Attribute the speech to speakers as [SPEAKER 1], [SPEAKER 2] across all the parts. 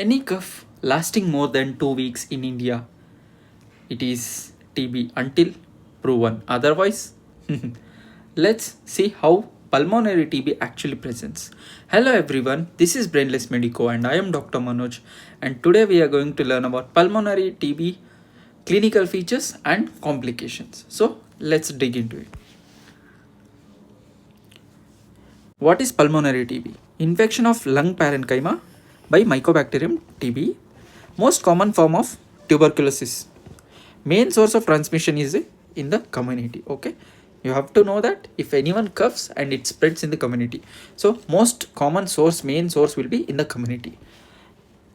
[SPEAKER 1] Any cough lasting more than 2 weeks in India, it is TB until proven otherwise. Let's see how pulmonary TB actually presents. Hello everyone, this is Brainless Medico and I am Dr. Manoj, and today we are going to learn about pulmonary TB clinical features and complications. So let's dig into it. What is pulmonary TB? Infection of lung parenchyma by Mycobacterium TB, most common form of tuberculosis. Main source of transmission is in the community. Okay, you have to know that if anyone coughs and it spreads in the community, so most common source, main source will be in the community.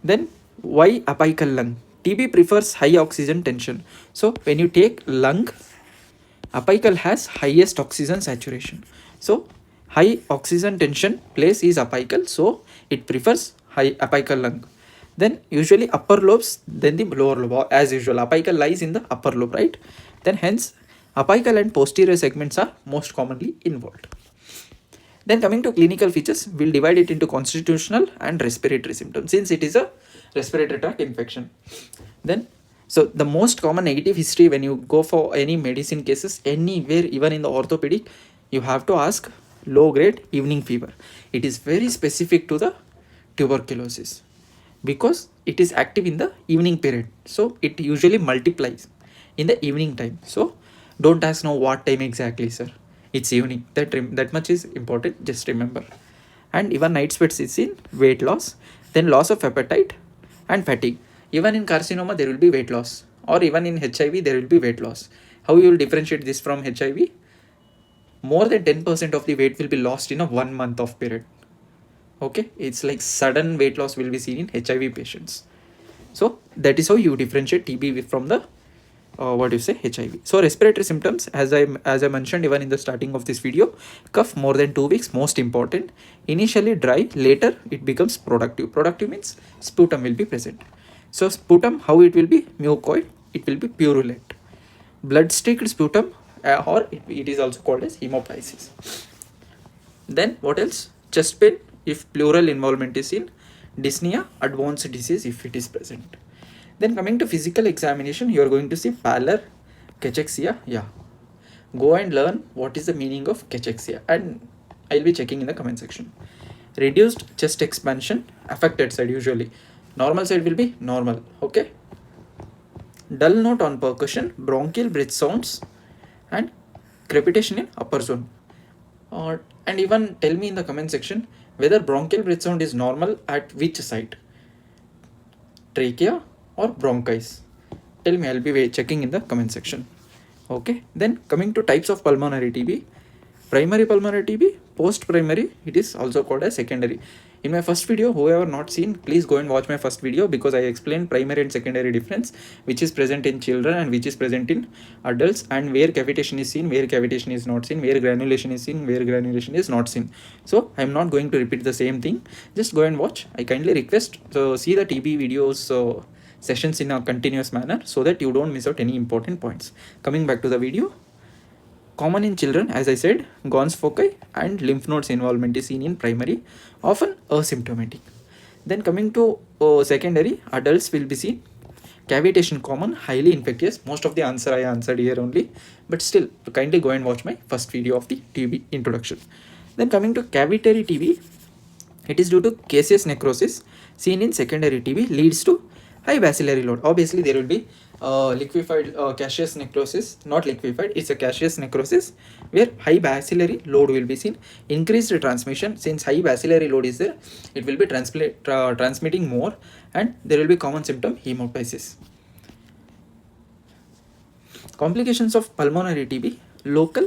[SPEAKER 1] Then why apical lung? TB prefers high oxygen tension. So when you take lung, apical has highest oxygen saturation. So high oxygen tension place is apical, so it prefers high apical lung. Then usually upper lobes, then the lower lobe. As usual, apical lies in the upper lobe, right? Then hence apical and posterior segments are most commonly involved. Then coming to clinical features, we'll divide it into constitutional and respiratory symptoms since it is a respiratory tract infection. Then so the most common negative history when you go for any medicine cases anywhere, even in the orthopedic, you have to ask low grade evening fever. It is very specific to the tuberculosis because it is active in the evening period, so it usually multiplies in the evening time. So don't ask now what time exactly, sir. It's evening. That much is important. Just remember. And even night sweats is in weight loss, then loss of appetite and fatigue. Even in carcinoma there will be weight loss, or even in HIV there will be weight loss. How you will differentiate this from HIV? More than 10% of the weight will be lost in a 1 month of period. Okay, it's like sudden weight loss will be seen in HIV patients. So that is how you differentiate TB from the HIV. So respiratory symptoms, as I mentioned even in the starting of this video, cough more than 2 weeks, most important. Initially dry, later it becomes productive. Productive means sputum will be present. So sputum, how it will be? Mucoid, it will be purulent. Blood streaked sputum, or it is also called as hemoptysis. Then what else? Chest pain if pleural involvement is in, dyspnea, advanced disease if it is present. Then coming to physical examination, you are going to see pallor, cachexia. Yeah, go and learn what is the meaning of cachexia, and I'll be checking in the comment section. Reduced chest expansion, affected side usually. Normal side will be normal. Okay. Dull note on percussion, bronchial breath sounds, and crepitation in upper zone. And even tell me in the comment section whether bronchial breath sound is normal at which side, trachea or bronchis. Tell me, I'll be checking in the comment section. Okay, then coming to types of pulmonary TB, primary pulmonary TB, post primary, it is also called as secondary. In my first video, whoever not seen, please go and watch my first video because I explained primary and secondary difference, which is present in children and which is present in adults, and where cavitation is seen, where cavitation is not seen, where granulation is seen, where granulation is not seen. So I'm not going to repeat the same thing. Just go and watch. I kindly request, so see the TB videos sessions in a continuous manner so that you don't miss out any important points. Coming back to the video, common in children, as I said, Gons foci and lymph nodes involvement is seen in primary, often asymptomatic. Then coming to secondary, adults will be seen cavitation common, highly infectious. Most of the answer I answered here only, but still kindly go and watch my first video of the TB introduction. Then coming to cavitary TB, it is due to caseous necrosis seen in secondary TB, leads to high bacillary load. Obviously there will be liquefied caseous necrosis, not liquefied, it's a caseous necrosis where high bacillary load will be seen. Increased transmission, since high bacillary load is there, it will be transmitting more, and there will be common symptom hemoptysis. Complications of pulmonary TB, local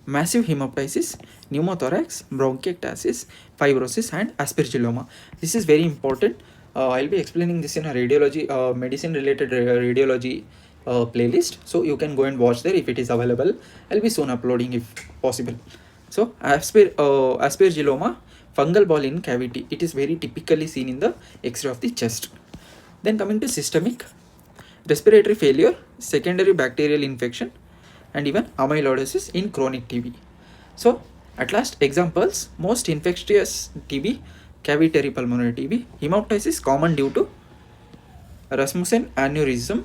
[SPEAKER 1] massive hemoptysis, pneumothorax, bronchiectasis, fibrosis and aspergilloma. This is very important. I'll be explaining this in a radiology, medicine related radiology playlist, so you can go and watch there if it is available. I'll be soon uploading if possible. So aspergilloma, fungal ball in cavity, it is very typically seen in the X-ray of the chest. Then coming to systemic, respiratory failure, secondary bacterial infection, and even amyloidosis in chronic TB. So at last, examples, most infectious TB, cavitary pulmonary TB. Hemoptysis common due to Rasmussen aneurysm.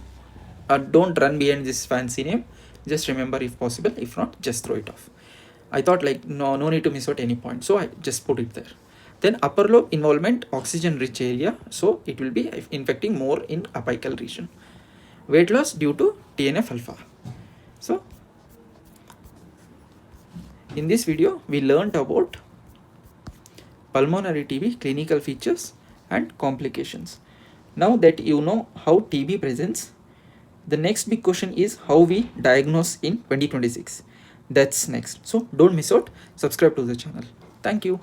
[SPEAKER 1] Don't run behind this fancy name. Just remember if possible. If not, just throw it off. I thought like no need to miss out any point, so I just put it there. Then upper lobe involvement, oxygen rich area, so it will be infecting more in apical region. Weight loss due to TNF alpha. So in this video we learnt about pulmonary TB clinical features and complications. Now that you know how TB presents, the next big question is how we diagnose in 2026. That's next. So don't miss out. Subscribe to the channel. Thank you.